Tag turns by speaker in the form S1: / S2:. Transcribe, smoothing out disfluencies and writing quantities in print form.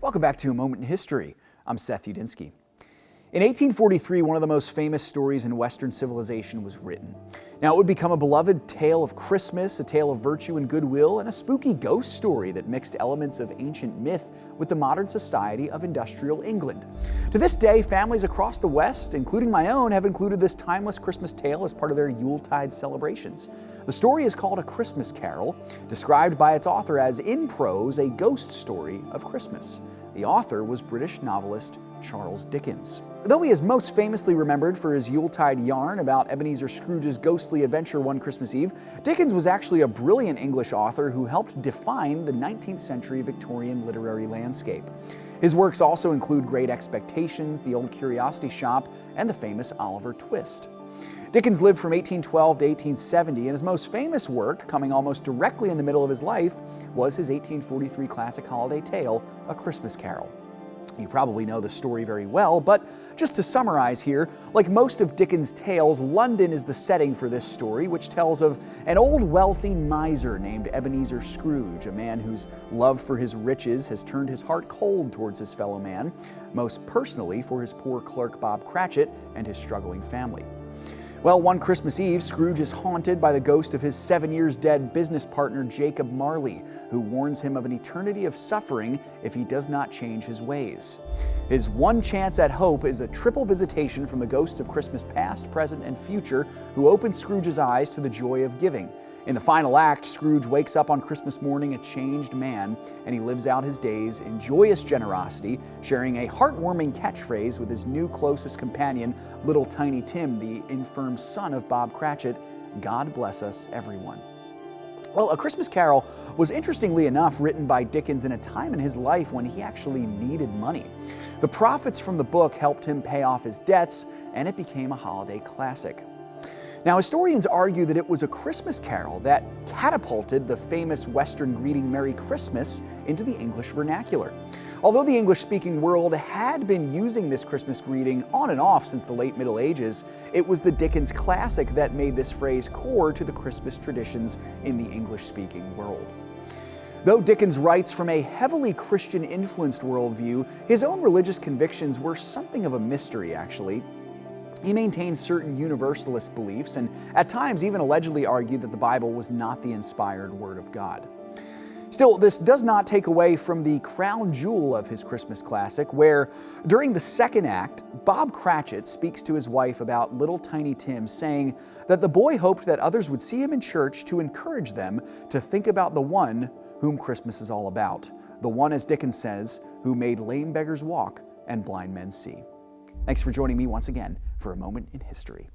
S1: Welcome back to A Moment in History. I'm Seth Udinsky. In 1843, one of the most famous stories in Western civilization was written. Now, it would become a beloved tale of Christmas, a tale of virtue and goodwill, and a spooky ghost story that mixed elements of ancient myth with the modern society of industrial England. To this day, families across the West, including my own, have included this timeless Christmas tale as part of their Yuletide celebrations. The story is called A Christmas Carol, described by its author as, in prose, a ghost story of Christmas. The author was British novelist Charles Dickens. Though he is most famously remembered for his Yuletide yarn about Ebenezer Scrooge's ghostly adventure one Christmas Eve, Dickens was actually a brilliant English author who helped define the 19th century Victorian literary landscape. His works also include Great Expectations, The Old Curiosity Shop, and the famous Oliver Twist. Dickens lived from 1812 to 1870, and his most famous work, coming almost directly in the middle of his life, was his 1843 classic holiday tale, A Christmas Carol. You probably know the story very well, but just to summarize here, like most of Dickens' tales, London is the setting for this story, which tells of an old wealthy miser named Ebenezer Scrooge, a man whose love for his riches has turned his heart cold towards his fellow man, most personally for his poor clerk Bob Cratchit and his struggling family. Well, one Christmas Eve, Scrooge is haunted by the ghost of his 7 years dead business partner Jacob Marley, who warns him of an eternity of suffering if he does not change his ways. His one chance at hope is a triple visitation from the ghosts of Christmas past, present, and future, who open Scrooge's eyes to the joy of giving. In the final act, Scrooge wakes up on Christmas morning a changed man, and he lives out his days in joyous generosity, sharing a heartwarming catchphrase with his new closest companion, little Tiny Tim, the infirm son of Bob Cratchit, "God bless us, everyone." Well, A Christmas Carol was interestingly enough written by Dickens in a time in his life when he actually needed money. The profits from the book helped him pay off his debts, and it became a holiday classic. Now, historians argue that it was A Christmas Carol that catapulted the famous Western greeting Merry Christmas into the English vernacular. Although the English-speaking world had been using this Christmas greeting on and off since the late Middle Ages, it was the Dickens classic that made this phrase core to the Christmas traditions in the English-speaking world. Though Dickens writes from a heavily Christian-influenced worldview, his own religious convictions were something of a mystery, actually. He maintained certain universalist beliefs and at times even allegedly argued that the Bible was not the inspired Word of God. Still, this does not take away from the crown jewel of his Christmas classic, where, during the second act, Bob Cratchit speaks to his wife about little Tiny Tim, saying that the boy hoped that others would see him in church to encourage them to think about the one whom Christmas is all about, the one, as Dickens says, who made lame beggars walk and blind men see. Thanks for joining me once again for A Moment in History.